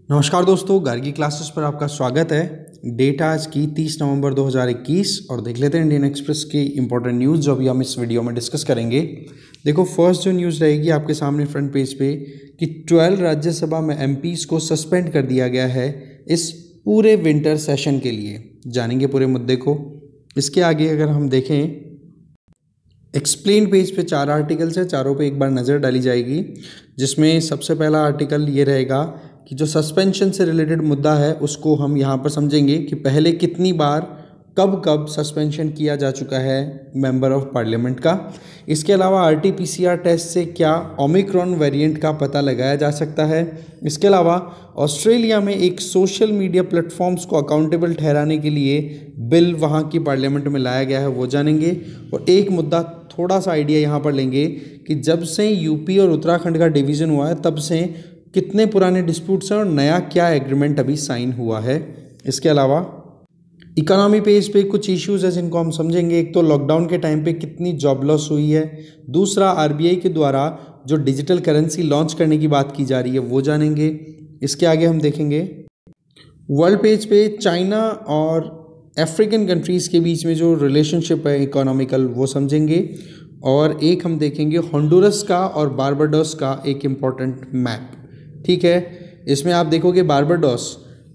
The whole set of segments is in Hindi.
नमस्कार दोस्तों, गार्गी क्लासेस पर आपका स्वागत है। डेट आज की 30 नवंबर 2021 और देख लेते हैं इंडियन एक्सप्रेस की इंपॉर्टेंट न्यूज़ जो अभी हम इस वीडियो में डिस्कस करेंगे। देखो, फर्स्ट जो न्यूज़ रहेगी आपके सामने फ्रंट पेज पे कि 12 राज्यसभा में एमपीज को सस्पेंड कर दिया गया है इस पूरे विंटर सेशन के लिए। जानेंगे पूरे मुद्दे को। इसके आगे अगर हम देखें, एक्सप्लेन पेज पे 4 आर्टिकल्स है, चारों पे एक बार नज़र डाली जाएगी। जिसमें सबसे पहला आर्टिकल ये रहेगा कि जो सस्पेंशन से रिलेटेड मुद्दा है उसको हम यहाँ पर समझेंगे कि पहले कितनी बार कब कब सस्पेंशन किया जा चुका है मेंबर ऑफ पार्लियामेंट का। इसके अलावा आरटीपीसीआर टेस्ट से क्या ओमिक्रॉन वेरिएंट का पता लगाया जा सकता है। इसके अलावा ऑस्ट्रेलिया में एक सोशल मीडिया प्लेटफॉर्म्स को अकाउंटेबल ठहराने के लिए बिल वहाँ की पार्लियामेंट में लाया गया है, वो जानेंगे। और एक मुद्दा थोड़ा सा आइडिया यहाँ पर लेंगे कि जब से यूपी और उत्तराखंड का डिवीज़न हुआ है तब से कितने पुराने डिस्प्यूट्स हैं और नया क्या एग्रीमेंट अभी साइन हुआ है। इसके अलावा इकोनॉमी पेज पे कुछ इश्यूज है जिनको हम समझेंगे। एक तो लॉकडाउन के टाइम पे कितनी जॉब लॉस हुई है। दूसरा, आरबीआई के द्वारा जो डिजिटल करेंसी लॉन्च करने की बात की जा रही है वो जानेंगे। इसके आगे हम देखेंगे वर्ल्ड पेज पे चाइना और अफ्रीकन कंट्रीज़ के बीच में जो रिलेशनशिप है इकोनॉमिकल, वो समझेंगे। और एक हम देखेंगे होंडुरस का और बारबाडोस का एक इम्पॉर्टेंट मैप। ठीक है, इसमें आप देखोगे बारबाडोस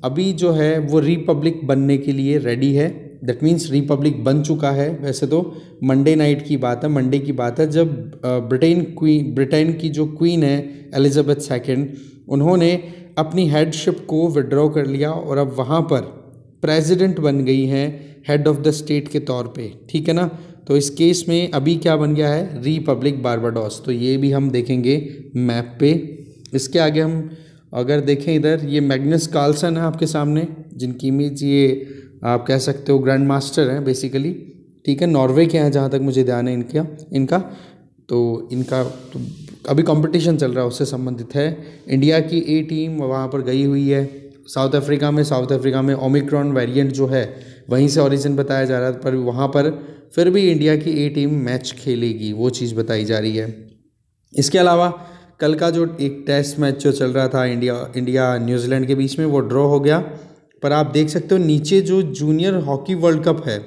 अभी जो है वो रिपब्लिक बनने के लिए रेडी है। दैट मीन्स रिपब्लिक बन चुका है। वैसे तो मंडे नाइट की बात है, मंडे की बात है जब ब्रिटेन की जो क्वीन है एलिजाबेथ सेकंड, उन्होंने अपनी हेडशिप को विड्रॉ कर लिया और अब वहाँ पर प्रेसिडेंट बन गई हैं हेड ऑफ द स्टेट के तौर पे। ठीक है ना। तो इस केस में अभी क्या बन गया है, रिपब्लिक बारबाडोस। तो ये भी हम देखेंगे मैप पे। इसके आगे हम अगर देखें इधर, ये मैग्नस कार्लसन है आपके सामने, जिनकी इमेज ये आप कह सकते हो ग्रैंड मास्टर हैं बेसिकली। ठीक है, नॉर्वे के हैं जहाँ तक मुझे ध्यान है इनका तो अभी कंपटीशन चल रहा है उससे संबंधित है। इंडिया की ए टीम वहाँ पर गई हुई है साउथ अफ्रीका में ओमिक्रॉन वेरिएंट जो है वहीं से ओरिजिन बताया जा रहा है, पर वहाँ पर फिर भी इंडिया की ए टीम मैच खेलेगी, वो चीज़ बताई जा रही है। इसके अलावा कल का जो एक टेस्ट मैच जो चल रहा था इंडिया न्यूजीलैंड के बीच में, वो ड्रॉ हो गया। पर आप देख सकते हो नीचे जो जूनियर हॉकी वर्ल्ड कप है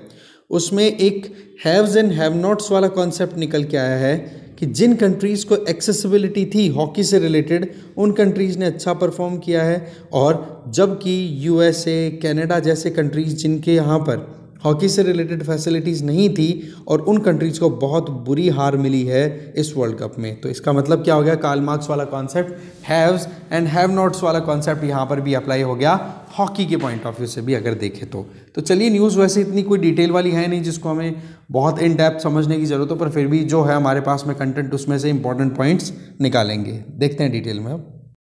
उसमें एक हैव्स एंड हैव नॉट्स वाला कॉन्सेप्ट निकल के आया है कि जिन कंट्रीज़ को एक्सेसिबिलिटी थी हॉकी से रिलेटेड उन कंट्रीज़ ने अच्छा परफॉर्म किया है, और जबकि यूएसए, कनाडा जैसे कंट्रीज़ जिनके यहाँ पर हॉकी से रिलेटेड फैसिलिटीज़ नहीं थी और उन कंट्रीज़ को बहुत बुरी हार मिली है इस वर्ल्ड कप में। तो इसका मतलब क्या हो गया, कार्ल मार्क्स वाला concept, haves and have nots वाला कॉन्सेप्ट यहाँ पर भी अप्लाई हो गया हॉकी के पॉइंट ऑफ व्यू से भी अगर देखें तो चलिए, न्यूज़ वैसे इतनी कोई डिटेल वाली है नहीं जिसको हमें बहुत इन डेप्थ समझने की ज़रूरत हो, पर फिर भी जो है हमारे पास में कंटेंट उसमें से इंपॉर्टेंट पॉइंट्स निकालेंगे। देखते हैं डिटेल में। अब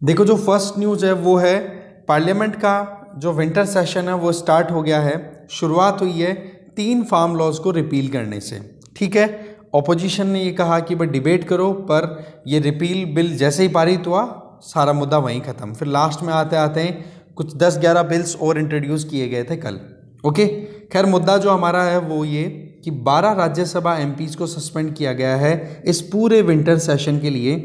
देखो, जो फर्स्ट न्यूज़ है वो है पार्लियामेंट का जो विंटर सेशन है वो स्टार्ट हो गया है। शुरुआत हुई है 3 फार्म लॉज को रिपील करने से। ठीक है, ऑपोजिशन ने ये कहा कि भाई डिबेट करो, पर ये रिपील बिल जैसे ही पारित हुआ सारा मुद्दा वहीं ख़त्म। फिर लास्ट में आते आते कुछ 10-11 बिल्स और इंट्रोड्यूस किए गए थे कल। ओके, खैर मुद्दा जो हमारा है वो ये कि 12 राज्यसभा एमपीज को सस्पेंड किया गया है इस पूरे विंटर सेशन के लिए।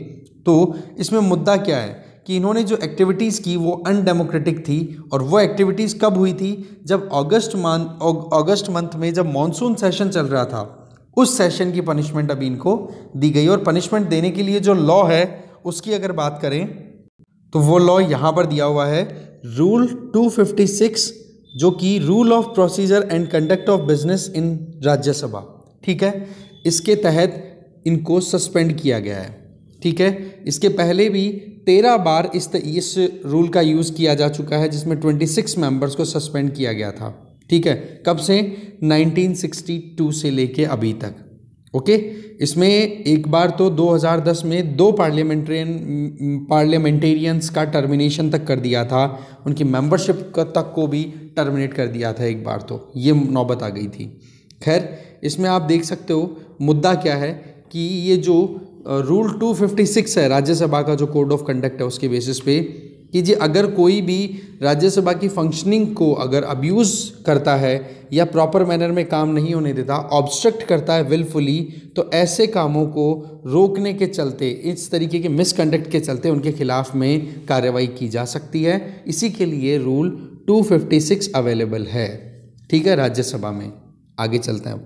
तो इसमें मुद्दा क्या है कि इन्होंने जो एक्टिविटीज़ की वो अनडेमोक्रेटिक थी, और वो एक्टिविटीज़ कब हुई थी, जब अगस्त मंथ में जब मॉनसून सेशन चल रहा था, उस सेशन की पनिशमेंट अभी इनको दी गई। और पनिशमेंट देने के लिए जो लॉ है उसकी अगर बात करें तो वो लॉ यहाँ पर दिया हुआ है, रूल 256, जो कि rule of procedure and conduct of business in Rajya Sabha. ठीक है, इसके तहत इनको सस्पेंड किया गया है। ठीक है, इसके पहले भी 13 बार इस रूल का यूज़ किया जा चुका है, जिसमें 26 मेंबर्स को सस्पेंड किया गया था। ठीक है, कब से, 1962 से लेके अभी तक। ओके, इसमें एक बार तो 2010 में 2 पार्लियामेंटेरियंस का टर्मिनेशन तक कर दिया था, उनकी मेंबरशिप तक को भी टर्मिनेट कर दिया था एक बार, तो ये नौबत आ गई थी। खैर, इसमें आप देख सकते हो मुद्दा क्या है कि ये जो रूल 256 है राज्यसभा का जो कोड ऑफ कंडक्ट है उसके बेसिस पे कि जी अगर कोई भी राज्यसभा की फंक्शनिंग को अगर अब्यूज़ करता है या प्रॉपर मैनर में काम नहीं होने देता, ऑब्स्ट्रक्ट करता है विलफुली, तो ऐसे कामों को रोकने के चलते, इस तरीके के मिसकंडक्ट के चलते उनके खिलाफ में कार्रवाई की जा सकती है। इसी के लिए रूल 256 अवेलेबल है, ठीक है, राज्यसभा में। आगे चलते हैं।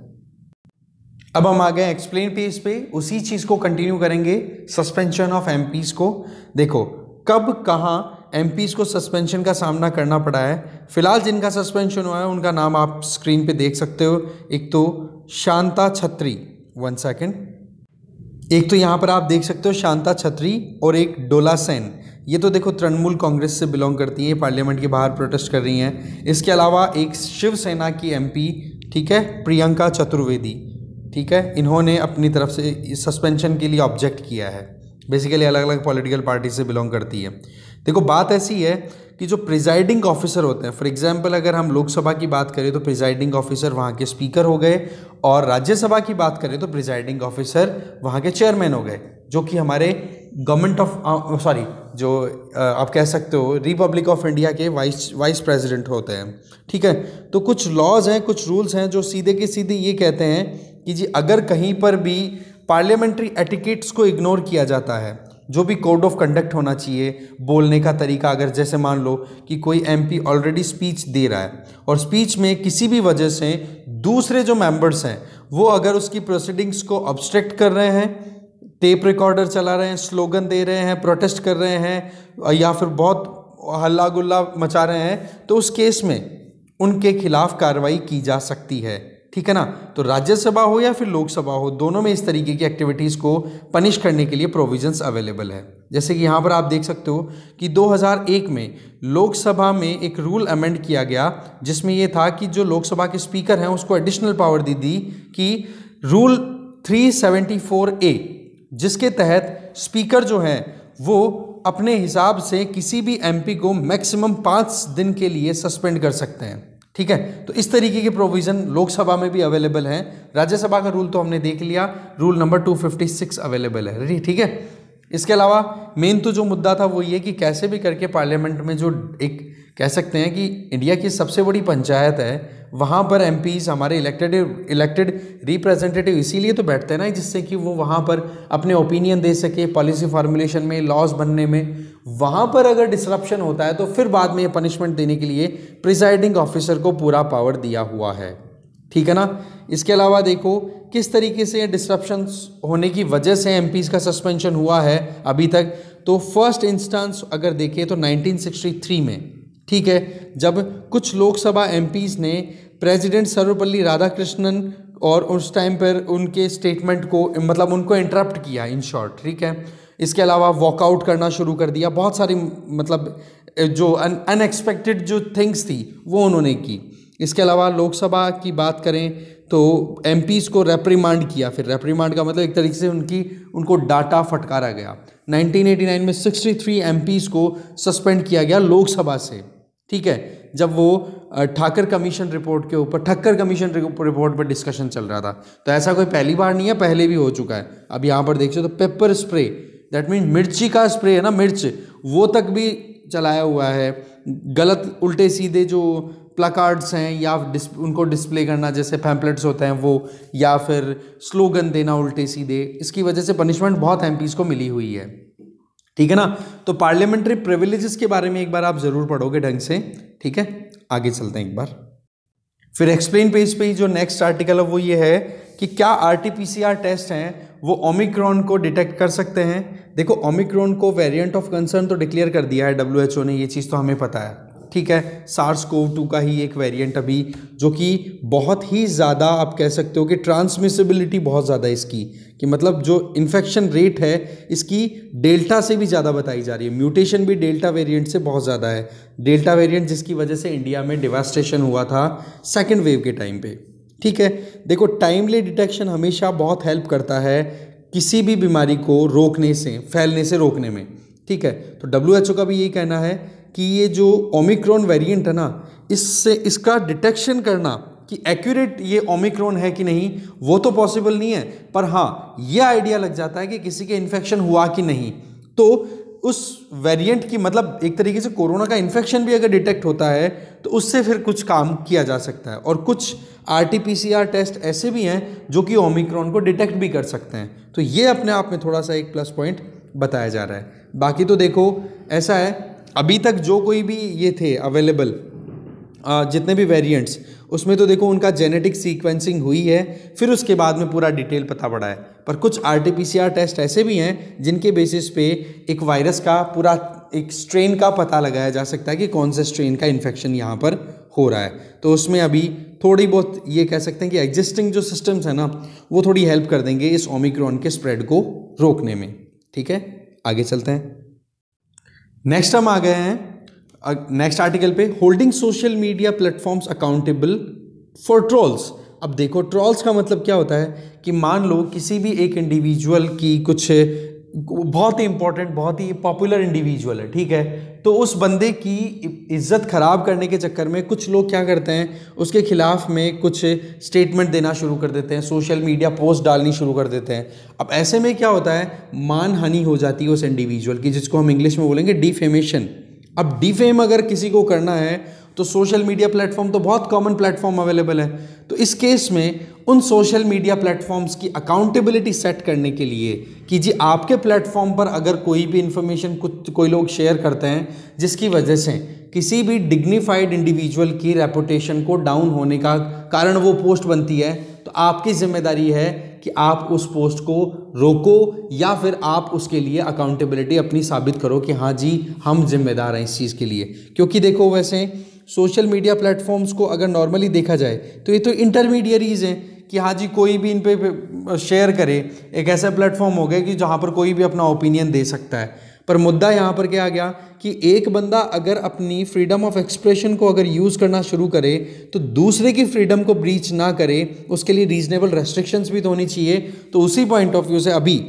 अब हम आ गए एक्सप्लेन पेज पे, उसी चीज़ को कंटिन्यू करेंगे, सस्पेंशन ऑफ एमपीज को। देखो कब कहाँ एमपीज को सस्पेंशन का सामना करना पड़ा है। फिलहाल जिनका सस्पेंशन हुआ है उनका नाम आप स्क्रीन पे देख सकते हो। एक तो शांता छत्री, 1 सेकेंड, एक तो यहाँ पर आप देख सकते हो शांता छत्री, और एक डोला सेन। ये तो देखो तृणमूल कांग्रेस से बिलोंग करती है, पार्लियामेंट के बाहर प्रोटेस्ट कर रही हैं। इसके अलावा एक शिवसेना की एमपी, ठीक है, प्रियंका चतुर्वेदी, ठीक है, इन्होंने अपनी तरफ से सस्पेंशन के लिए ऑब्जेक्ट किया है। बेसिकली अलग अलग पॉलिटिकल पार्टी से बिलोंग करती है। देखो बात ऐसी है कि जो प्रिजाइडिंग ऑफिसर होते हैं, फॉर एग्जांपल अगर हम लोकसभा की बात करें तो प्रिजाइडिंग ऑफिसर वहाँ के स्पीकर हो गए, और राज्यसभा की बात करें तो प्रिजाइडिंग ऑफिसर वहाँ के चेयरमैन हो गए, जो कि हमारे गवर्नमेंट ऑफ जो आप कह सकते हो रिपब्लिक ऑफ इंडिया के वाइस प्रेसिडेंट होते हैं, ठीक है। तो कुछ लॉज हैं, कुछ रूल्स हैं जो सीधे के सीधे ये कहते हैं कि जी अगर कहीं पर भी पार्लियामेंट्री एटिकेट्स को इग्नोर किया जाता है, जो भी कोड ऑफ कंडक्ट होना चाहिए, बोलने का तरीका, अगर जैसे मान लो कि कोई एमपी ऑलरेडी स्पीच दे रहा है और स्पीच में किसी भी वजह से दूसरे जो मेंबर्स हैं वो अगर उसकी प्रोसीडिंग्स को ऑब्स्ट्रक्ट कर रहे हैं, टेप रिकॉर्डर चला रहे हैं, स्लोगन दे रहे हैं, प्रोटेस्ट कर रहे हैं, या फिर बहुत हल्ला गुल्ला मचा रहे हैं, तो उस केस में उनके खिलाफ कार्रवाई की जा सकती है, ठीक है ना। तो राज्यसभा हो या फिर लोकसभा हो, दोनों में इस तरीके की एक्टिविटीज़ को पनिश करने के लिए प्रोविजंस अवेलेबल है। जैसे कि यहाँ पर आप देख सकते हो कि 2001 में लोकसभा में एक रूल अमेंड किया गया, जिसमें ये था कि जो लोकसभा के स्पीकर हैं उसको एडिशनल पावर दी दी कि रूल 374A, जिसके तहत स्पीकर जो हैं वो अपने हिसाब से किसी भी एमपी को मैक्सिमम 5 दिन के लिए सस्पेंड कर सकते हैं, ठीक है। तो इस तरीके के प्रोविज़न लोकसभा में भी अवेलेबल हैं। राज्यसभा का रूल तो हमने देख लिया, रूल नंबर 256 अवेलेबल है, ठीक है। इसके अलावा मेन तो जो मुद्दा था वो ये कि कैसे भी करके पार्लियामेंट में जो एक कह सकते हैं कि इंडिया की सबसे बड़ी पंचायत है, वहाँ पर एमपीज़ हमारे इलेक्टेड रिप्रेजेंटेटिव इसीलिए तो बैठते हैं ना, जिससे कि वो वहाँ पर अपने ओपिनियन दे सके, पॉलिसी फार्मुलेशन में, लॉज बनने में। वहाँ पर अगर डिसरप्शन होता है तो फिर बाद में ये पनिशमेंट देने के लिए प्रिजाइडिंग ऑफिसर को पूरा पावर दिया हुआ है, ठीक है ना। इसके अलावा देखो किस तरीके से डिसरप्शंस होने की वजह से एमपीज़ का सस्पेंशन हुआ है अभी तक। तो फर्स्ट इंस्टेंस अगर देखें तो 1963 में, ठीक है, जब कुछ लोकसभा एमपीज़ ने प्रेसिडेंट सर्वपल्ली राधाकृष्णन और उस टाइम पर उनके स्टेटमेंट को, मतलब उनको इंटरप्ट किया इन शॉर्ट, ठीक है। इसके अलावा वॉकआउट करना शुरू कर दिया, बहुत सारी मतलब जो अनएक्सपेक्टेड जो थिंग्स थी वो उन्होंने की। इसके अलावा लोकसभा की बात करें तो एमपीज़ को रेप्रीमांड किया, फिर रेप्रीमांड का मतलब एक तरीके से उनको डाटा फटकारा गया। 1989 में 63 एमपीज़ को सस्पेंड किया गया लोकसभा से, ठीक है, जब वो ठक्कर कमीशन रिपोर्ट पर डिस्कशन चल रहा था। तो ऐसा कोई पहली बार नहीं है, पहले भी हो चुका है। अब यहाँ पर देखिए तो पेपर स्प्रे, दैट मीन मिर्ची का स्प्रे है ना, मिर्च, वो तक भी चलाया हुआ है। गलत उल्टे सीधे जो प्लाकार्ड्स हैं या उनको डिस्प्ले करना, जैसे पैम्पलेट्स होते हैं वो, या फिर स्लोगन देना उल्टे सीधे, इसकी वजह से पनिशमेंट बहुत एमपीज़ को मिली हुई है, ठीक है ना। तो पार्लियामेंट्री प्रिविलेजेस के बारे में एक बार आप ज़रूर पढ़ोगे ढंग से, ठीक है। आगे चलते हैं एक बार। फिर एक्सप्लेन पेज पे ही जो नेक्स्ट आर्टिकल है वो ये है कि क्या आरटी-पीसीआर टेस्ट हैं वो ओमिक्रॉन को डिटेक्ट कर सकते हैं। देखो ओमिक्रॉन को वेरिएंट ऑफ कंसर्न तो डिक्लेयर कर दिया है WHO ने, ये चीज़ तो हमें पता है, ठीक है। SARS-CoV-2 का ही एक वेरिएंट अभी, जो कि बहुत ही ज़्यादा आप कह सकते हो कि ट्रांसमिसिबिलिटी बहुत ज़्यादा है इसकी, कि मतलब जो इन्फेक्शन रेट है इसकी डेल्टा से भी ज़्यादा बताई जा रही है। म्यूटेशन भी डेल्टा वेरिएंट से बहुत ज़्यादा है। डेल्टा वेरिएंट जिसकी वजह से इंडिया में डिवास्टेशन हुआ था सेकेंड वेव के टाइम पे, ठीक है। देखो टाइमली डिटेक्शन हमेशा बहुत हेल्प करता है किसी भी बीमारी को रोकने से, फैलने से रोकने में, ठीक है। तो WHO का भी यही कहना है कि ये जो ओमिक्रॉन वेरिएंट है ना, इसका डिटेक्शन करना कि एक्यूरेट ये ओमिक्रॉन है कि नहीं वो तो पॉसिबल नहीं है, पर हाँ ये आइडिया लग जाता है कि किसी के इन्फेक्शन हुआ कि नहीं। तो उस वेरिएंट की, मतलब एक तरीके से कोरोना का इन्फेक्शन भी अगर डिटेक्ट होता है तो उससे फिर कुछ काम किया जा सकता है। और कुछ RT-PCR टेस्ट ऐसे भी हैं जो कि ओमिक्रॉन को डिटेक्ट भी कर सकते हैं। तो ये अपने आप में थोड़ा सा एक प्लस पॉइंट बताया जा रहा है। बाकी तो देखो ऐसा है, अभी तक जो कोई भी ये थे अवेलेबल जितने भी वेरिएंट्स, उसमें तो देखो उनका जेनेटिक सीक्वेंसिंग हुई है, फिर उसके बाद में पूरा डिटेल पता पड़ा है। पर कुछ RT-PCR टेस्ट ऐसे भी हैं जिनके बेसिस पे एक वायरस का पूरा एक स्ट्रेन का पता लगाया जा सकता है कि कौन से स्ट्रेन का इन्फेक्शन यहाँ पर हो रहा है। तो उसमें अभी थोड़ी बहुत ये कह सकते हैं कि एग्जिस्टिंग जो सिस्टम्स हैं ना, वो थोड़ी हेल्प कर देंगे इस ओमिक्रॉन के स्प्रेड को रोकने में। ठीक है, आगे चलते हैं। नेक्स्ट हम आ गए हैं नेक्स्ट आर्टिकल पे, holding social media platforms accountable for trolls. अब देखो ट्रोल्स का मतलब क्या होता है कि मान लो किसी भी एक इंडिविजुअल की कुछ बहुत ही इंपॉर्टेंट, बहुत ही पॉपुलर इंडिविजुअल है, ठीक है, तो उस बंदे की इज्जत खराब करने के चक्कर में कुछ लोग क्या करते हैं, उसके खिलाफ में कुछ स्टेटमेंट देना शुरू कर देते हैं, सोशल मीडिया पोस्ट डालनी शुरू कर देते हैं। अब ऐसे में क्या होता है, मानहानि हो जाती है उस इंडिविजुअल की, जिसको हम इंग्लिश में बोलेंगे डिफेमेशन। अब डिफेम अगर किसी को करना है तो सोशल मीडिया प्लेटफॉर्म तो बहुत कॉमन प्लेटफॉर्म अवेलेबल है। तो इस केस में उन सोशल मीडिया प्लेटफॉर्म्स की अकाउंटेबिलिटी सेट करने के लिए कि जी आपके प्लेटफॉर्म पर अगर कोई भी इंफॉर्मेशन कोई लोग शेयर करते हैं जिसकी वजह से किसी भी डिग्निफाइड इंडिविजुअल की रेपुटेशन को डाउन होने का कारण वो पोस्ट बनती है, तो आपकी जिम्मेदारी है कि आप उस पोस्ट को रोको या फिर आप उसके लिए अकाउंटेबिलिटी अपनी साबित करो कि हाँ जी हम जिम्मेदार हैं इस चीज़ के लिए। क्योंकि देखो वैसे सोशल मीडिया प्लेटफॉर्म्स को अगर नॉर्मली देखा जाए तो ये तो इंटरमीडियरीज हैं कि हाँ जी कोई भी इन पे शेयर करे, एक ऐसा प्लेटफॉर्म हो गया कि जहाँ पर कोई भी अपना ओपिनियन दे सकता है। पर मुद्दा यहाँ पर क्या आ गया कि एक बंदा अगर अपनी फ्रीडम ऑफ एक्सप्रेशन को अगर यूज़ करना शुरू करे तो दूसरे की फ्रीडम को ब्रीच ना करे, उसके लिए रीजनेबल रेस्ट्रिक्शंस भी तो होनी चाहिए। तो उसी पॉइंट ऑफ व्यू से अभी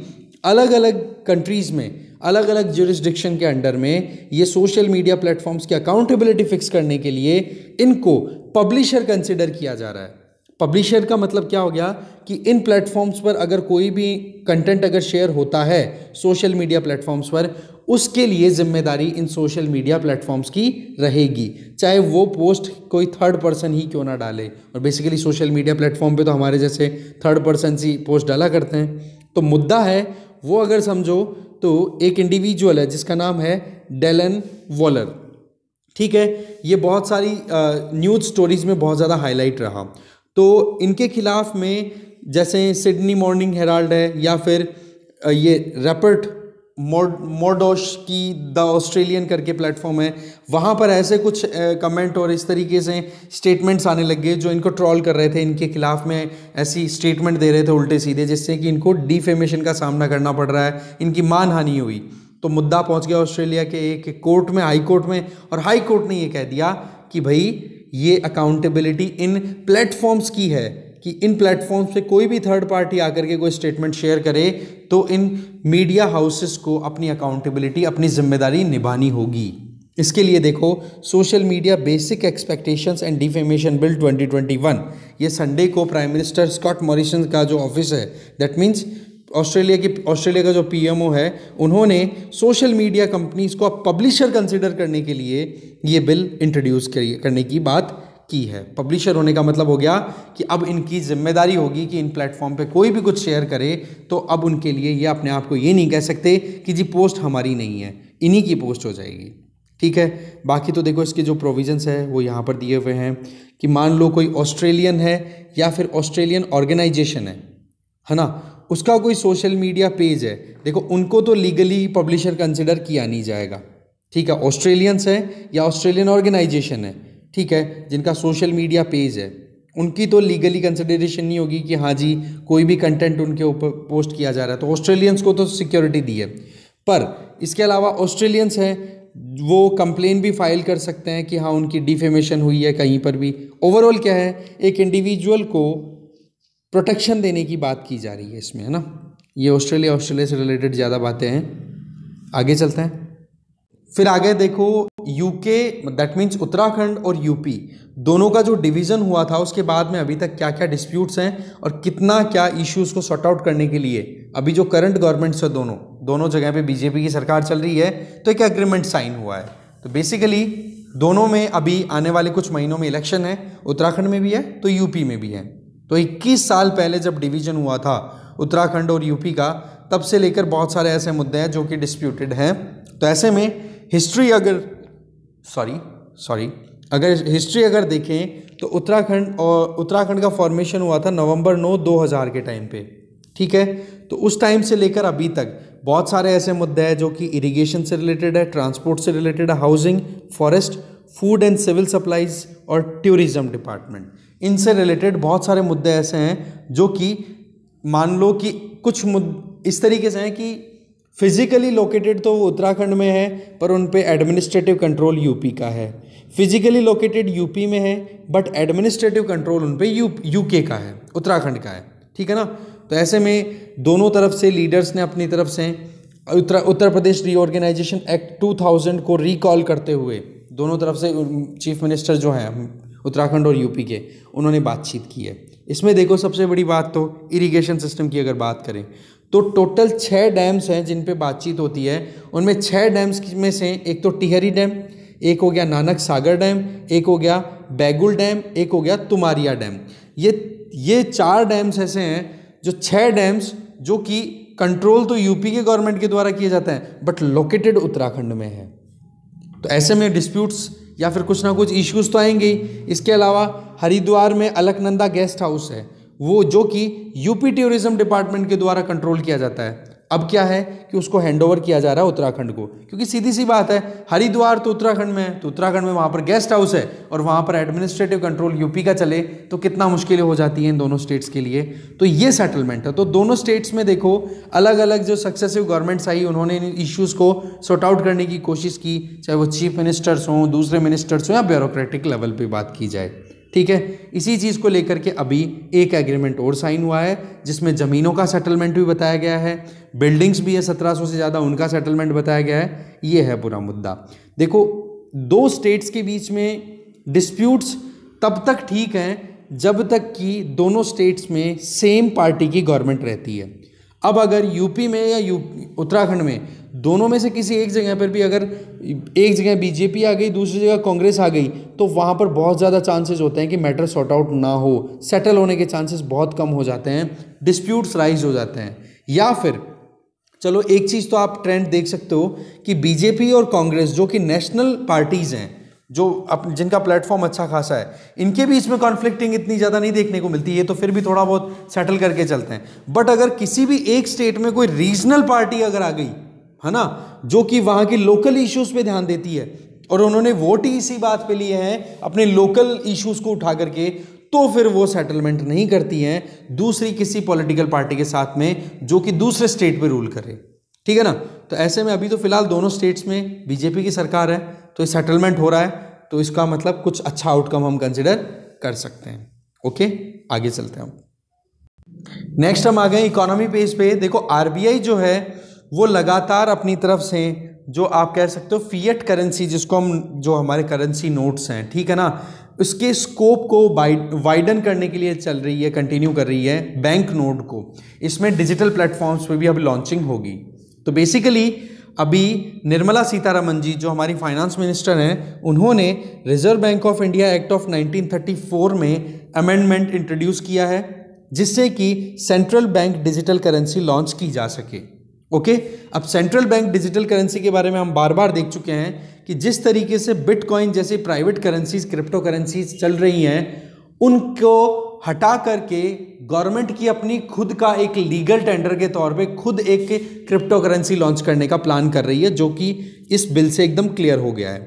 अलग अलग कंट्रीज़ में अलग अलग ज्यूरिसडिक्शन के अंडर में ये सोशल मीडिया प्लेटफॉर्म्स की अकाउंटेबिलिटी फिक्स करने के लिए इनको पब्लिशर कंसिडर किया जा रहा है। पब्लिशर का मतलब क्या हो गया कि इन प्लेटफॉर्म्स पर अगर कोई भी कंटेंट अगर शेयर होता है सोशल मीडिया प्लेटफॉर्म्स पर, उसके लिए जिम्मेदारी इन सोशल मीडिया प्लेटफॉर्म्स की रहेगी, चाहे वो पोस्ट कोई थर्ड पर्सन ही क्यों ना डाले। और बेसिकली सोशल मीडिया प्लेटफॉर्म पे तो हमारे जैसे थर्ड पर्सन ही पोस्ट डाला करते हैं। तो मुद्दा है वो अगर समझो तो एक इंडिविजुअल है जिसका नाम है डेलन वॉलर, ठीक है, ये बहुत सारी न्यूज़ स्टोरीज में बहुत ज़्यादा हाईलाइट रहा। तो इनके खिलाफ में जैसे सिडनी मॉर्निंग हेराल्ड है या फिर ये रैपर्ट मोर्डोश की द ऑस्ट्रेलियन करके प्लेटफॉर्म है, वहाँ पर ऐसे कुछ कमेंट और इस तरीके से स्टेटमेंट्स आने लग गए जो इनको ट्रोल कर रहे थे, इनके खिलाफ में ऐसी स्टेटमेंट दे रहे थे उल्टे सीधे, जिससे कि इनको डिफेमेशन का सामना करना पड़ रहा है, इनकी मानहानि हुई। तो मुद्दा पहुँच गया ऑस्ट्रेलिया के एक कोर्ट में, हाई कोर्ट में, और हाई कोर्ट ने ये कह दिया कि भाई ये अकाउंटेबिलिटी इन प्लेटफॉर्म्स की है कि इन प्लेटफॉर्म्स पे कोई भी थर्ड पार्टी आकर के कोई स्टेटमेंट शेयर करे तो इन मीडिया हाउसेस को अपनी अकाउंटेबिलिटी, अपनी जिम्मेदारी निभानी होगी। इसके लिए देखो social media basic expectations and defamation bill 2021, ये संडे को प्राइम मिनिस्टर स्कॉट मॉरिसन का जो ऑफिस है, दैट मीन्स ऑस्ट्रेलिया का जो पीएमओ है, उन्होंने सोशल मीडिया कंपनीज को अब पब्लिशर कंसिडर करने के लिए ये बिल इंट्रोड्यूस करने की बात की है। पब्लिशर होने का मतलब हो गया कि अब इनकी जिम्मेदारी होगी कि इन प्लेटफॉर्म पे कोई भी कुछ शेयर करे तो अब उनके लिए ये अपने आप को ये नहीं कह सकते कि जी पोस्ट हमारी नहीं है, इन्हीं की पोस्ट हो जाएगी। ठीक है, बाकी तो देखो इसके जो प्रोविजंस है वो यहाँ पर दिए हुए हैं कि मान लो कोई ऑस्ट्रेलियन है या फिर ऑस्ट्रेलियन ऑर्गेनाइजेशन है ना, उसका कोई सोशल मीडिया पेज है, देखो उनको तो लीगली पब्लिशर कंसिडर किया नहीं जाएगा। ठीक है, ऑस्ट्रेलियंस है या ऑस्ट्रेलियन ऑर्गेनाइजेशन है, ठीक है, जिनका सोशल मीडिया पेज है, उनकी तो लीगली कंसिडरेशन नहीं होगी कि हाँ जी कोई भी कंटेंट उनके ऊपर पोस्ट किया जा रहा है, तो ऑस्ट्रेलियंस को तो सिक्योरिटी दी है। पर इसके अलावा ऑस्ट्रेलियंस हैं, वो कंप्लेन भी फाइल कर सकते हैं कि हाँ उनकी डिफेमेशन हुई है कहीं पर भी। ओवरऑल क्या है, एक इंडिविजुअल को प्रोटेक्शन देने की बात की जा रही है इसमें, है ना। ये ऑस्ट्रेलिया से रिलेटेड ज़्यादा बातें हैं। आगे चलते हैं, फिर आगे देखो यूके, दैट मीन्स उत्तराखंड और यूपी दोनों का जो डिवीज़न हुआ था उसके बाद में अभी तक क्या क्या डिस्प्यूट्स हैं और कितना क्या इश्यूज़ को सॉर्ट आउट करने के लिए अभी जो करंट गवर्नमेंट्स है दोनों जगह पे बीजेपी की सरकार चल रही है, तो एक एग्रीमेंट साइन हुआ है। तो बेसिकली दोनों में अभी आने वाले कुछ महीनों में इलेक्शन है, उत्तराखंड में भी है तो यूपी में भी है। तो 21 साल पहले जब डिवीजन हुआ था उत्तराखंड और यूपी का, तब से लेकर बहुत सारे ऐसे मुद्दे हैं जो कि डिस्प्यूटेड हैं। तो ऐसे में हिस्ट्री अगर हिस्ट्री अगर देखें तो उत्तराखंड का फॉर्मेशन हुआ था नवंबर 9, 2000 के टाइम पे, ठीक है। तो उस टाइम से लेकर अभी तक बहुत सारे ऐसे मुद्दे हैं जो कि इरिगेशन से रिलेटेड है, ट्रांसपोर्ट से रिलेटेड है, housing, forest, food and civil supplies और टूरिज्म डिपार्टमेंट, इनसे रिलेटेड बहुत सारे मुद्दे ऐसे हैं जो कि मान लो कि कुछ मुद्दे इस तरीके से हैं कि फिजिकली लोकेटेड तो वो उत्तराखंड में है पर उन पे एडमिनिस्ट्रेटिव कंट्रोल यूपी का है, फिजिकली लोकेटेड यूपी में है बट एडमिनिस्ट्रेटिव कंट्रोल उन पे यूके का है, उत्तराखंड का है, ठीक है ना। तो ऐसे में दोनों तरफ से लीडर्स ने अपनी तरफ से उत्तर प्रदेश रीऑर्गेनाइजेशन एक्ट 2000 को रिकॉल करते हुए दोनों तरफ से चीफ मिनिस्टर जो हैं उत्तराखंड और यूपी के, उन्होंने बातचीत की है। इसमें देखो सबसे बड़ी बात तो इरिगेशन सिस्टम की अगर बात करें तो टोटल 6 डैम्स हैं जिन पे बातचीत होती है। उनमें 6 डैम्स में से एक तो टिहरी डैम, एक हो गया नानक सागर डैम, एक हो गया बैगुल डैम, एक हो गया तुमारिया डैम। ये 4 डैम्स ऐसे हैं जो 6 डैम्स जो कि कंट्रोल तो यूपी के गवर्नमेंट के द्वारा किए जाते हैं बट लोकेटेड उत्तराखंड में है। तो ऐसे में डिस्प्यूट्स या फिर कुछ ना कुछ इश्यूज तो आएंगे ही। इसके अलावा हरिद्वार में अलकनंदा गेस्ट हाउस है, वो जो कि यूपी टूरिज्म डिपार्टमेंट के द्वारा कंट्रोल किया जाता है। अब क्या है कि उसको हैंडओवर किया जा रहा है उत्तराखंड को, क्योंकि सीधी सी बात है हरिद्वार तो उत्तराखंड में है, तो उत्तराखंड में वहाँ पर गेस्ट हाउस है और वहाँ पर एडमिनिस्ट्रेटिव कंट्रोल यूपी का चले तो कितना मुश्किलें हो जाती हैं इन दोनों स्टेट्स के लिए। तो ये सेटलमेंट है। तो दोनों स्टेट्स में देखो अलग अलग जो सक्सेसिव गवर्नमेंट्स आई उन्होंने इन इश्यूज़ को सॉर्ट आउट करने की कोशिश की, चाहे वो चीफ मिनिस्टर्स हों, दूसरे मिनिस्टर्स हों या ब्यूरोक्रेटिक लेवल पर बात की जाए, ठीक है। इसी चीज़ को लेकर के अभी एक एग्रीमेंट और साइन हुआ है जिसमें ज़मीनों का सेटलमेंट भी बताया गया है, बिल्डिंग्स भी है 1700 से ज़्यादा, उनका सेटलमेंट बताया गया है। ये है पूरा मुद्दा। देखो 2 स्टेट्स के बीच में डिस्प्यूट्स तब तक ठीक हैं जब तक कि दोनों स्टेट्स में सेम पार्टी की गवर्नमेंट रहती है। अब अगर यूपी में या उत्तराखंड में दोनों में से किसी एक जगह पर भी अगर एक जगह बीजेपी आ गई, दूसरी जगह कांग्रेस आ गई, तो वहाँ पर बहुत ज़्यादा चांसेस होते हैं कि मैटर सॉर्ट आउट ना हो, सेटल होने के चांसेस बहुत कम हो जाते हैं, डिस्प्यूट्स राइज हो जाते हैं। या फिर चलो एक चीज़ तो आप ट्रेंड देख सकते हो कि बीजेपी और कांग्रेस जो कि नेशनल पार्टीज़ हैं, जो जिनका प्लेटफॉर्म अच्छा खासा है, इनके बीच में कॉन्फ्लिक्टिंग इतनी ज़्यादा नहीं देखने को मिलती है, तो फिर भी थोड़ा बहुत सेटल करके चलते हैं। बट अगर किसी भी एक स्टेट में कोई रीजनल पार्टी अगर आ गई है ना, जो कि वहाँ की लोकल इश्यूज़ पे ध्यान देती है और उन्होंने वोट ही इसी बात पे लिए हैं अपने लोकल इश्यूज़ को उठा करके, तो फिर वो सेटलमेंट नहीं करती हैं दूसरी किसी पॉलिटिकल पार्टी के साथ में जो कि दूसरे स्टेट पे रूल करे, ठीक है ना। तो ऐसे में अभी तो फिलहाल दोनों स्टेट्स में बीजेपी की सरकार है, तो ये सेटलमेंट हो रहा है, तो इसका मतलब कुछ अच्छा आउटकम हम कंसिडर कर सकते हैं। ओके, आगे चलते हैं हम। नेक्स्ट हम आ गए इकोनॉमी पेज पे। देखो आरबीआई जो है वो लगातार अपनी तरफ से जो आप कह सकते हो फिएट करेंसी, जिसको हम जो हमारे करेंसी नोट्स हैं, ठीक है ना, उसके स्कोप को वाइडन करने के लिए चल रही है, कंटिन्यू कर रही है बैंक नोट को। इसमें डिजिटल प्लेटफॉर्म्स पे भी अभी लॉन्चिंग होगी। तो बेसिकली अभी निर्मला सीतारमन जी जो हमारी फाइनेंस मिनिस्टर हैं, उन्होंने reserve bank of India act of 1934 में अमेंडमेंट इंट्रोड्यूस किया है जिससे कि central bank digital currency launch की जा सके। ओके, अब सेंट्रल बैंक डिजिटल करेंसी के बारे में हम बार बार देख चुके हैं कि जिस तरीके से बिटकॉइन जैसी प्राइवेट करेंसीज, क्रिप्टो करेंसीज चल रही हैं, उनको हटा करके गवर्नमेंट की अपनी खुद का एक लीगल टेंडर के तौर पे खुद एक क्रिप्टो करेंसी लॉन्च करने का प्लान कर रही है, जो कि इस बिल से एकदम क्लियर हो गया है,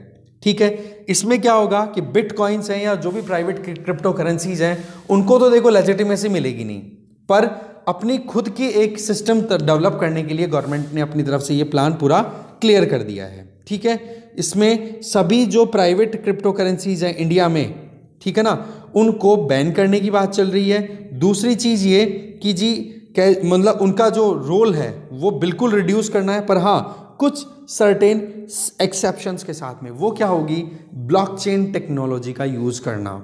ठीक है। इसमें क्या होगा कि बिटकॉइंस हैं या जो भी प्राइवेट क्रिप्टो करेंसीज हैं, उनको तो देखो लेजिटिमेसी मिलेगी नहीं, पर अपनी खुद की एक सिस्टम डेवलप करने के लिए गवर्नमेंट ने अपनी तरफ से ये प्लान पूरा क्लियर कर दिया है, ठीक है। इसमें सभी जो प्राइवेट क्रिप्टो करेंसीज हैं इंडिया में, ठीक है ना, उनको बैन करने की बात चल रही है। दूसरी चीज़ ये कि जी मतलब उनका जो रोल है वो बिल्कुल रिड्यूस करना है, पर हाँ कुछ सर्टेन एक्सेप्शंस के साथ में। वो क्या होगी, ब्लॉकचेन टेक्नोलॉजी का यूज़ करना।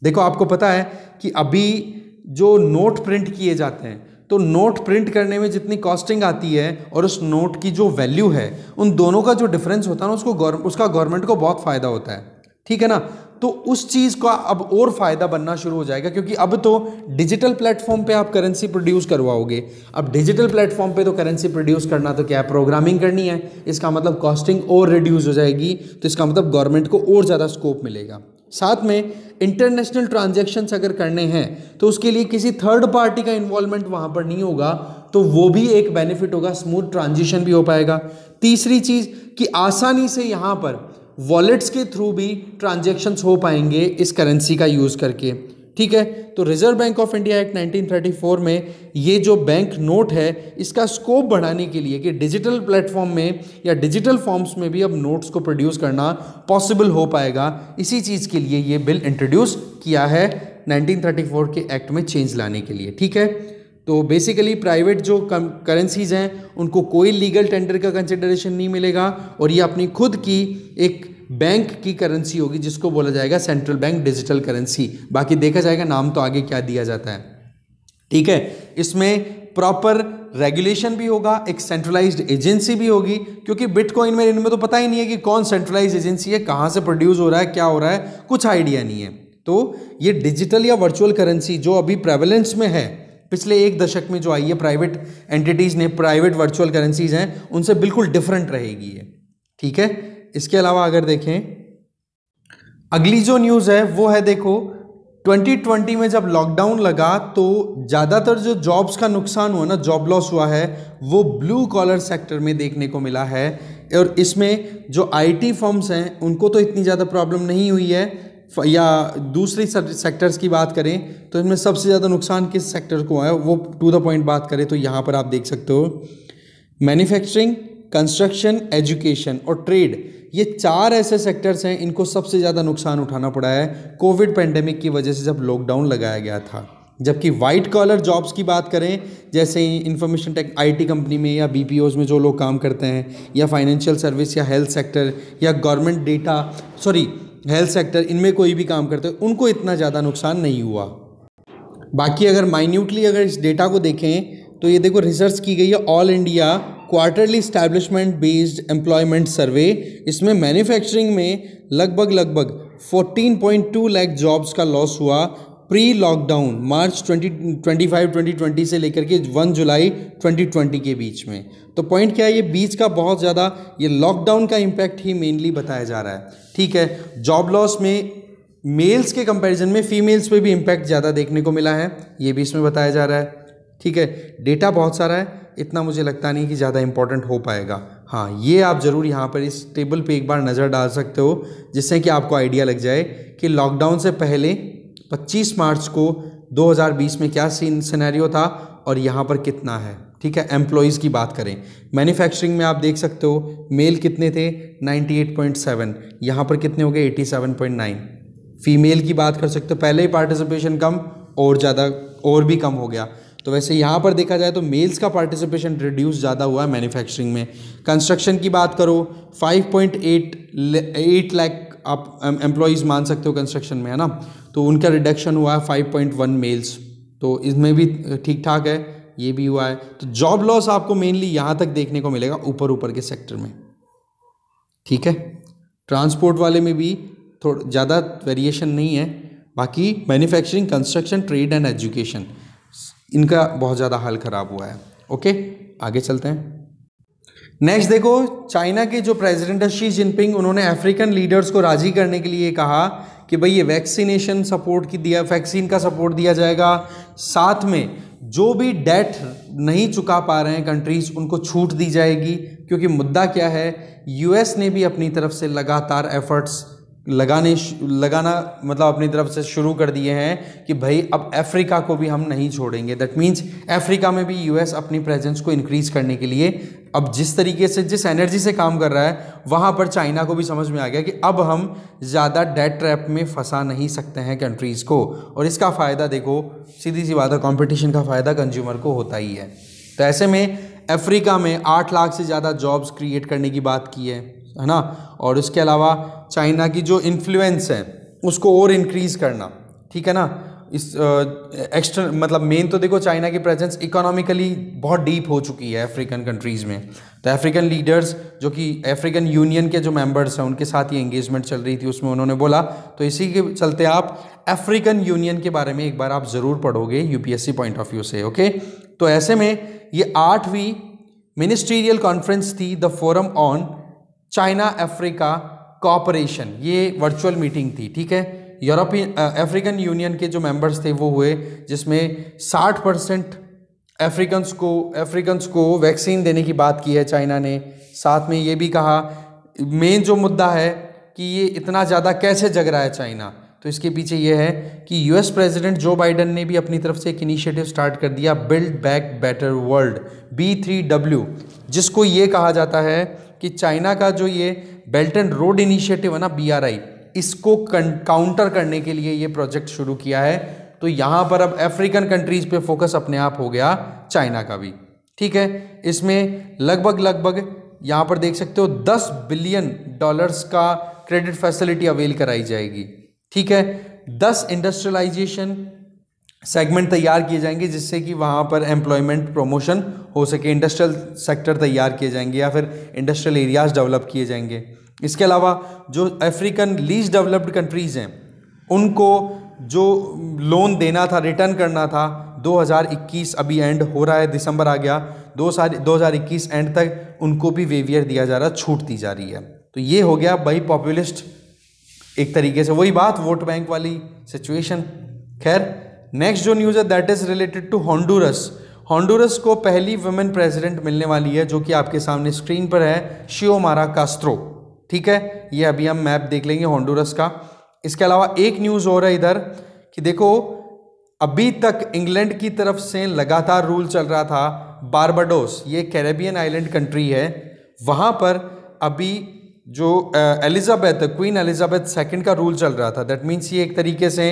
देखो आपको पता है कि अभी जो नोट प्रिंट किए जाते हैं तो नोट प्रिंट करने में जितनी कॉस्टिंग आती है और उस नोट की जो वैल्यू है, उन दोनों का जो डिफरेंस होता है ना, उसका गवर्नमेंट को बहुत फ़ायदा होता है, ठीक है ना। तो उस चीज़ का अब और फ़ायदा बनना शुरू हो जाएगा, क्योंकि अब तो डिजिटल प्लेटफॉर्म पे आप करेंसी प्रोड्यूस करवाओगे। अब डिजिटल प्लेटफॉर्म पे तो करेंसी प्रोड्यूस करना तो क्या है, प्रोग्रामिंग करनी है, इसका मतलब कॉस्टिंग और रिड्यूस हो जाएगी, तो इसका मतलब गवर्नमेंट को और ज़्यादा स्कोप मिलेगा। साथ में इंटरनेशनल ट्रांजैक्शंस अगर करने हैं तो उसके लिए किसी थर्ड पार्टी का इन्वॉल्वमेंट वहाँ पर नहीं होगा, तो वो भी एक बेनिफिट होगा, स्मूथ ट्रांजिशन भी हो पाएगा। तीसरी चीज़ कि आसानी से यहाँ पर वॉलेट्स के थ्रू भी ट्रांजैक्शंस हो पाएंगे इस करेंसी का यूज़ करके, ठीक है। तो reserve bank of India act 1934 में ये जो बैंक नोट है, इसका स्कोप बढ़ाने के लिए कि डिजिटल प्लेटफॉर्म में या डिजिटल फॉर्म्स में भी अब नोट्स को प्रोड्यूस करना पॉसिबल हो पाएगा, इसी चीज़ के लिए ये बिल इंट्रोड्यूस किया है 1934 के एक्ट में चेंज लाने के लिए, ठीक है। तो बेसिकली प्राइवेट जो करेंसीज हैं उनको कोई लीगल टेंडर का कंसिडरेशन नहीं मिलेगा, और ये अपनी खुद की एक बैंक की करेंसी होगी जिसको बोला जाएगा सेंट्रल बैंक डिजिटल करेंसी। बाकी देखा जाएगा नाम तो आगे क्या दिया जाता है, ठीक है। इसमें प्रॉपर रेगुलेशन भी होगा, एक सेंट्रलाइज्ड एजेंसी भी होगी, क्योंकि बिटकॉइन में इनमें तो पता ही नहीं है कि कौन सेंट्रलाइज्ड एजेंसी है, कहाँ से प्रोड्यूस हो रहा है, क्या हो रहा है, कुछ आइडिया नहीं है। तो ये डिजिटल या वर्चुअल करेंसी जो अभी प्रेवलेंस में है, पिछले एक दशक में जो आई है प्राइवेट एंटिटीज़ ने, प्राइवेट वर्चुअल करेंसीज हैं, उनसे बिल्कुल डिफरेंट रहेगी ये, ठीक है। इसके अलावा अगर देखें अगली जो न्यूज़ है वो है, देखो 2020 में जब लॉकडाउन लगा तो ज़्यादातर जो जॉब्स का नुकसान हुआ ना, जॉब लॉस हुआ है, वो ब्लू कॉलर सेक्टर में देखने को मिला है। और इसमें जो आईटी फर्म्स हैं उनको तो इतनी ज़्यादा प्रॉब्लम नहीं हुई है, या दूसरी सेक्टर्स की बात करें तो इसमें सबसे ज़्यादा नुकसान किस सेक्टर को आया, वो टू द पॉइंट बात करें तो यहाँ पर आप देख सकते हो मैन्युफैक्चरिंग, कंस्ट्रक्शन, एजुकेशन और ट्रेड, ये चार ऐसे सेक्टर्स हैं इनको सबसे ज़्यादा नुकसान उठाना पड़ा है कोविड पेंडेमिक की वजह से, जब लॉकडाउन लगाया गया था। जबकि वाइट कॉलर जॉब्स की बात करें, जैसे इंफॉर्मेशन टेक आईटी कंपनी में या बीपीओज में जो लोग काम करते हैं, या फाइनेंशियल सर्विस या हेल्थ सेक्टर या गवर्नमेंट हेल्थ सेक्टर, इनमें कोई भी काम करते हैं, उनको इतना ज़्यादा नुकसान नहीं हुआ। बाकी अगर माइन्यूटली अगर इस डेटा को देखें तो ये देखो रिसर्च की गई है all India quarterly establishment based employment survey. इसमें मैन्युफैक्चरिंग में लगभग 14.2 लाख जॉब्स का लॉस हुआ प्री लॉकडाउन मार्च 2020 से लेकर के 1 जुलाई 2020 के बीच में। तो पॉइंट क्या है, ये बीच का बहुत ज़्यादा ये लॉकडाउन का इम्पैक्ट ही मेनली बताया जा रहा है, ठीक है। जॉब लॉस में मेल्स के कंपैरिजन में फीमेल्स पे भी इम्पैक्ट ज़्यादा देखने को मिला है, ये भी इसमें बताया जा रहा है, ठीक है। डेटा बहुत सारा है, इतना मुझे लगता नहीं कि ज़्यादा इंपॉर्टेंट हो पाएगा। हाँ, ये आप ज़रूर यहाँ पर इस टेबल पे एक बार नज़र डाल सकते हो, जिससे कि आपको आइडिया लग जाए कि लॉकडाउन से पहले 25 मार्च को 2020 में क्या सिनेरियो था और यहाँ पर कितना है, ठीक है। एम्प्लॉयज़ की बात करें, मैन्युफैक्चरिंग में आप देख सकते हो मेल कितने थे 98.7, यहाँ पर कितने हो गए 87.9। फीमेल की बात कर सकते हो, पहले ही पार्टिसिपेशन कम और ज़्यादा और भी कम हो गया। तो वैसे यहाँ पर देखा जाए तो मेल्स का पार्टिसिपेशन रिड्यूस ज़्यादा हुआ है मैन्युफैक्चरिंग में। कंस्ट्रक्शन की बात करो 5.8 लाख आप एम्प्लॉयज़ मान सकते हो कंस्ट्रक्शन में, है ना, तो उनका रिडक्शन हुआ है 5.1 मेल्स, तो इसमें भी ठीक ठाक है, ये भी हुआ है। तो जॉब लॉस आपको मेनली यहाँ तक देखने को मिलेगा ऊपर के सेक्टर में, ठीक है। ट्रांसपोर्ट वाले में भी थोड़ा ज़्यादा वेरिएशन नहीं है, बाकी manufacturing, construction, trade and education, इनका बहुत ज़्यादा हाल ख़राब हुआ है। ओके, आगे चलते हैं। नेक्स्ट देखो, चाइना के जो प्रेसिडेंट है शी जिनपिंग, उन्होंने अफ्रीकन लीडर्स को राज़ी करने के लिए कहा कि भाई ये वैक्सीनेशन सपोर्ट की दिया, वैक्सीन का सपोर्ट दिया जाएगा, साथ में जो भी डेट नहीं चुका पा रहे हैं कंट्रीज़ उनको छूट दी जाएगी। क्योंकि मुद्दा क्या है, यूएस ने भी अपनी तरफ से लगातार एफर्ट्स लगाना मतलब अपनी तरफ से शुरू कर दिए हैं कि भाई अब अफ्रीका को भी हम नहीं छोड़ेंगे। दैट मीन्स अफ्रीका में भी यूएस अपनी प्रेजेंस को इंक्रीज करने के लिए अब जिस तरीके से जिस एनर्जी से काम कर रहा है, वहाँ पर चाइना को भी समझ में आ गया कि अब हम ज़्यादा डेट ट्रैप में फंसा नहीं सकते हैं कंट्रीज़ को। और इसका फ़ायदा देखो, सीधी सी बात है, कॉम्पिटिशन का फ़ायदा कंज्यूमर को होता ही है। तो ऐसे में अफ्रीका में 8 लाख से ज़्यादा जॉब्स क्रिएट करने की बात की है ना। और इसके अलावा चाइना की जो इन्फ्लुएंस है उसको और इंक्रीज़ करना, ठीक है ना। इस एक्सटर्नल मतलब मेन तो देखो चाइना की प्रेजेंस इकोनॉमिकली बहुत डीप हो चुकी है अफ्रीकन कंट्रीज़ में। तो अफ्रीकन लीडर्स जो कि अफ्रीकन यूनियन के जो मेंबर्स हैं उनके साथ ये एंगेजमेंट चल रही थी, उसमें उन्होंने बोला। तो इसी के चलते आप अफ्रीकन यूनियन के बारे में एक बार आप ज़रूर पढ़ोगे यूपीएससी पॉइंट ऑफ व्यू से। ओके, तो ऐसे में ये 8वीं मिनिस्ट्रियल कॉन्फ्रेंस थी, the forum on China Africa cooperation. ये वर्चुअल मीटिंग थी, ठीक है। यूरोपियन अफ्रीकन यूनियन के जो मेंबर्स थे वो हुए, जिसमें 60% अफ्रीकन्स को वैक्सीन देने की बात की है चाइना ने। साथ में ये भी कहा मेन जो मुद्दा है कि ये इतना ज़्यादा कैसे जग रहा है चाइना, तो इसके पीछे ये है कि यूएस प्रेसिडेंट जो बाइडन ने भी अपनी तरफ से एक इनिशिएटिव स्टार्ट कर दिया, build back better world, B3W, जिसको ये कहा जाता है कि चाइना का जो ये बेल्ट एंड रोड इनिशिएटिव है ना, BRI, इसको काउंटर करने के लिए ये प्रोजेक्ट शुरू किया है। तो यहाँ पर अब अफ्रीकन कंट्रीज पे फोकस अपने आप हो गया चाइना का भी, ठीक है। इसमें लगभग यहाँ पर देख सकते हो $10 बिलियन का क्रेडिट फैसिलिटी अवेल कराई जाएगी, ठीक है। 10 इंडस्ट्रियलाइजेशन सेगमेंट तैयार किए जाएंगे जिससे कि वहाँ पर एम्प्लॉयमेंट प्रमोशन हो सके, इंडस्ट्रियल सेक्टर तैयार किए जाएंगे या फिर इंडस्ट्रियल एरियाज डेवलप किए जाएंगे। इसके अलावा जो अफ्रीकन लीस्ट डेवलप्ड कंट्रीज़ हैं उनको जो लोन देना था, रिटर्न करना था, 2021 अभी एंड हो रहा है, दिसंबर आ गया, 2021 एंड तक उनको भी वेवियर दिया जा रहा, छूट दी जा रही है। तो ये हो गया भाई पॉपुलिस्ट एक तरीके से, वही बात वोट बैंक वाली सिचुएशन। खैर, नेक्स्ट जो न्यूज़ है दैट इज़ रिलेटेड टू हॉन्डुरस। हॉन्डुरस को पहली वुमेन प्रेसिडेंट मिलने वाली है जो कि आपके सामने स्क्रीन पर है, शियोमारा कास्त्रो, ठीक है। ये अभी हम मैप देख लेंगे हॉन्डुरस का। इसके अलावा एक न्यूज़ हो रहा है इधर कि देखो अभी तक इंग्लैंड की तरफ से लगातार रूल चल रहा था बारबाडोस, ये कैरेबियन आइलैंड कंट्री है, वहाँ पर अभी जो क्वीन एलिजाबेथ सेकंड का रूल चल रहा था। दैट मीन्स ये एक तरीके से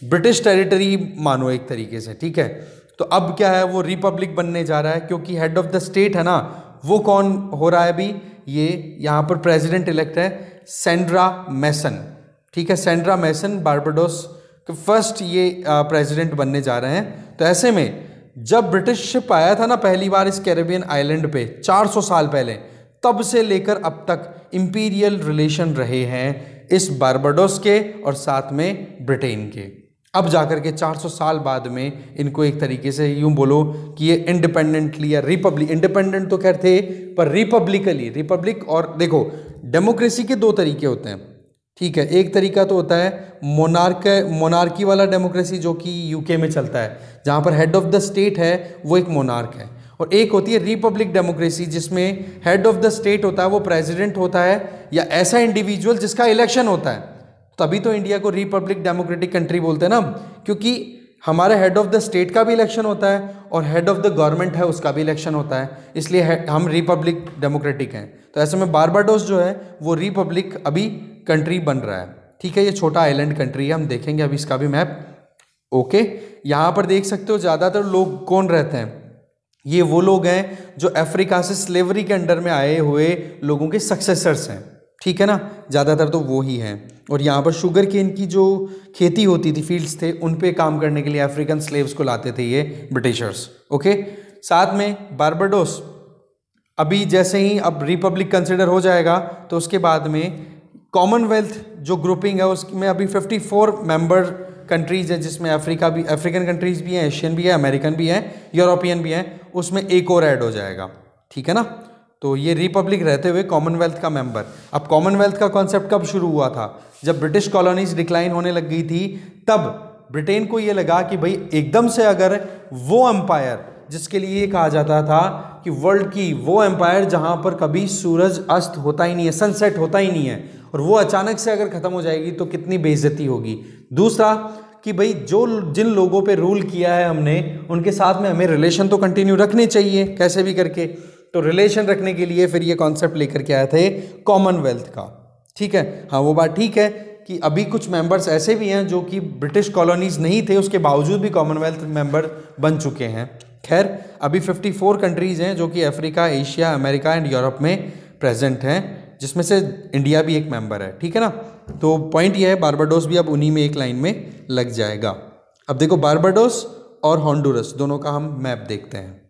ब्रिटिश टेरिटरी मानो एक तरीके से, ठीक है। तो अब क्या है, वो रिपब्लिक बनने जा रहा है क्योंकि हेड ऑफ द स्टेट है ना, वो कौन हो रहा है अभी, ये यहाँ पर प्रेसिडेंट इलेक्ट है सेंड्रा मैसन, ठीक है। सेंड्रा मैसन बारबाडोस के फर्स्ट ये प्रेसिडेंट बनने जा रहे हैं। तो ऐसे में जब ब्रिटिश शिप आया था ना पहली बार इस कैरेबियन आइलैंड पे 400 साल पहले, तब से लेकर अब तक इंपीरियल रिलेशन रहे हैं इस बारबाडोस के और साथ में ब्रिटेन के। अब जाकर के 400 साल बाद में इनको एक तरीके से यूं बोलो कि ये इंडिपेंडेंटली या रिपब्लिक, इंडिपेंडेंट तो खैर थे पर रिपब्लिकली, रिपब्लिक और देखो डेमोक्रेसी के 2 तरीके होते हैं, ठीक है। एक तरीका तो होता है मोनार्की वाला डेमोक्रेसी जो कि यूके में चलता है, जहाँ पर हेड ऑफ द स्टेट है वो एक मोनार्क है, और एक होती है रिपब्लिक डेमोक्रेसी जिसमें हेड ऑफ द स्टेट होता है वो प्रेसिडेंट होता है या ऐसा इंडिविजुअल जिसका इलेक्शन होता है। तभी तो इंडिया को रिपब्लिक डेमोक्रेटिक कंट्री बोलते हैं ना, क्योंकि हमारे हेड ऑफ द स्टेट का भी इलेक्शन होता है और हेड ऑफ द गवर्नमेंट है उसका भी इलेक्शन होता है, इसलिए हम रिपब्लिक डेमोक्रेटिक हैं। तो ऐसे में बारबाडोस जो है वो रिपब्लिक अभी कंट्री बन रहा है, ठीक है। ये छोटा आइलैंड कंट्री है, हम देखेंगे अभी इसका भी मैप। ओके, यहाँ पर देख सकते हो ज़्यादातर लोग कौन रहते हैं, ये वो लोग हैं जो अफ्रीका से स्लेवरी के अंडर में आए हुए लोगों के सक्सेसर्स हैं, ठीक है ना, ज़्यादातर तो वो ही हैं। और यहाँ पर शुगर केन की जो खेती होती थी, फील्ड्स थे, उन पे काम करने के लिए अफ्रीकन स्लेव्स को लाते थे ये ब्रिटिशर्स। ओके, साथ में बारबाडोस अभी जैसे ही अब रिपब्लिक कंसिडर हो जाएगा तो उसके बाद में कॉमनवेल्थ जो ग्रुपिंग है उसमें अभी 54 मेंबर कंट्रीज़ है, जिसमें अफ्रीकन कंट्रीज़ भी हैं, एशियन भी है, अमेरिकन भी हैं, यूरोपियन भी हैं, उसमें एक और ऐड हो जाएगा, ठीक है ना। तो ये रिपब्लिक रहते हुए कॉमनवेल्थ का मेंबर। अब कॉमनवेल्थ का कॉन्सेप्ट कब शुरू हुआ था, जब ब्रिटिश कॉलोनीज डिक्लाइन होने लग गई थी, तब ब्रिटेन को ये लगा कि भाई एकदम से अगर वो एम्पायर जिसके लिए ये कहा जाता था कि वर्ल्ड की वो एम्पायर जहाँ पर कभी सूरज अस्त होता ही नहीं है, सनसेट होता ही नहीं है, और वो अचानक से अगर ख़त्म हो जाएगी तो कितनी बेइज्जती होगी। दूसरा कि भाई जिन लोगों पे रूल किया है हमने, उनके साथ में हमें रिलेशन तो कंटिन्यू रखने चाहिए कैसे भी करके। तो रिलेशन रखने के लिए फिर ये कॉन्सेप्ट लेकर के आए थे कॉमनवेल्थ का, ठीक है। हाँ, वो बात ठीक है कि अभी कुछ मेंबर्स ऐसे भी हैं जो कि ब्रिटिश कॉलोनीज नहीं थे, उसके बावजूद भी कॉमनवेल्थ मेंबर बन चुके हैं। खैर, अभी 54 कंट्रीज़ हैं जो कि Africa, Asia, America and Europe में प्रेजेंट हैं, जिसमें से इंडिया भी एक मेंबर है, ठीक है ना। तो पॉइंट ये है बारबाडोस भी अब उन्हीं में एक लाइन में लग जाएगा। अब देखो बारबाडोस और होंडुरस दोनों का हम मैप देखते हैं।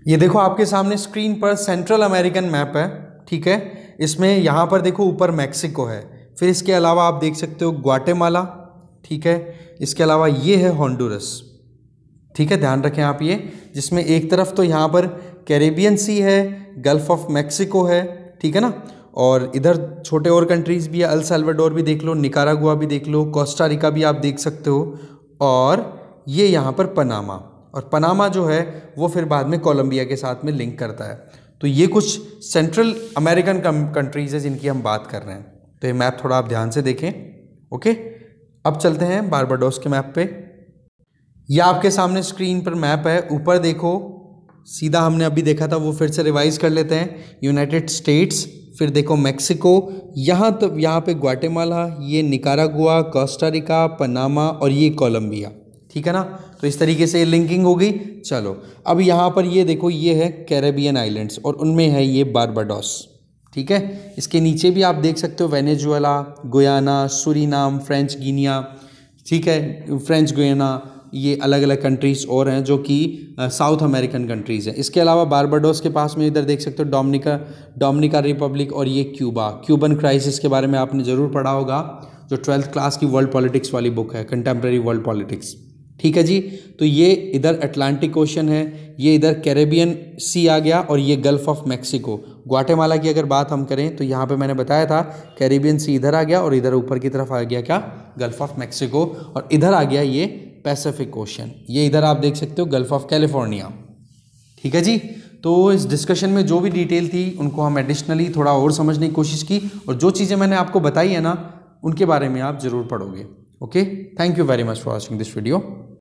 ये देखो आपके सामने स्क्रीन पर सेंट्रल अमेरिकन मैप है, ठीक है। इसमें यहाँ पर देखो ऊपर मैक्सिको है, फिर इसके अलावा आप देख सकते हो ग्वाटेमाला, ठीक है। इसके अलावा ये है होंडुरस, ठीक है, ध्यान रखें आप ये, जिसमें एक तरफ तो यहाँ पर कैरेबियन सी है, गल्फ ऑफ मैक्सिको है, ठीक है ना, और इधर छोटे और कंट्रीज़ भी है, अल साल्वाडोर भी देख लो, निकारागुआ भी देख लो, कोस्टा रिका भी आप देख सकते हो, और ये यहाँ पर पनामा, और पनामा जो है वो फिर बाद में कोलंबिया के साथ में लिंक करता है। तो ये कुछ सेंट्रल अमेरिकन कंट्रीज़ है जिनकी हम बात कर रहे हैं। तो ये मैप थोड़ा आप ध्यान से देखें, ओके। अब चलते हैं बारबाडोस के मैप पे। यह आपके सामने स्क्रीन पर मैप है, ऊपर देखो, सीधा हमने अभी देखा था वो फिर से रिवाइज कर लेते हैं। यूनाइटेड स्टेट्स, फिर देखो मैक्सिको, यहाँ तो यहाँ पे ग्वाटेमाला, ये निकारागुआ, कोस्टा रिका, पनामा और ये कोलंबिया, ठीक है ना। तो इस तरीके से लिंकिंग हो गई। चलो अब यहाँ पर ये देखो, ये है कैरेबियन आइलैंड्स और उनमें है ये बारबाडोस, ठीक है। इसके नीचे भी आप देख सकते हो Venezuela, Guyana, Suriname, French Guinea, ठीक है, फ्रेंच गुयाना, ये अलग अलग कंट्रीज़ और हैं जो कि साउथ अमेरिकन कंट्रीज़ हैं। इसके अलावा बारबाडोस के पास में इधर देख सकते हो डोमिनिका रिपब्लिक और ये क्यूबन क्राइसिस के बारे में आपने ज़रूर पढ़ा होगा, जो 12th क्लास की वर्ल्ड पॉलिटिक्स वाली बुक है, कंटेम्प्रेरी वर्ल्ड पॉलिटिक्स, ठीक है जी। तो ये इधर अटलांटिक ओशन है, ये इधर कैरेबियन सी आ गया और ये गल्फ ऑफ मैक्सिको। ग्वाटेमाला की अगर बात हम करें तो यहाँ पे मैंने बताया था कैरेबियन सी इधर आ गया और इधर ऊपर की तरफ आ गया क्या, गल्फ ऑफ मैक्सिको, और इधर आ गया ये पैसिफिक ओशन, ये इधर आप देख सकते हो गल्फ ऑफ कैलिफोर्निया, ठीक है जी। तो इस डिस्कशन में जो भी डिटेल थी उनको हम एडिशनली थोड़ा और समझने की कोशिश की, और जो चीज़ें मैंने आपको बताई है ना उनके बारे में आप ज़रूर पढ़ोगे, okay. Thank you very much for watching this video.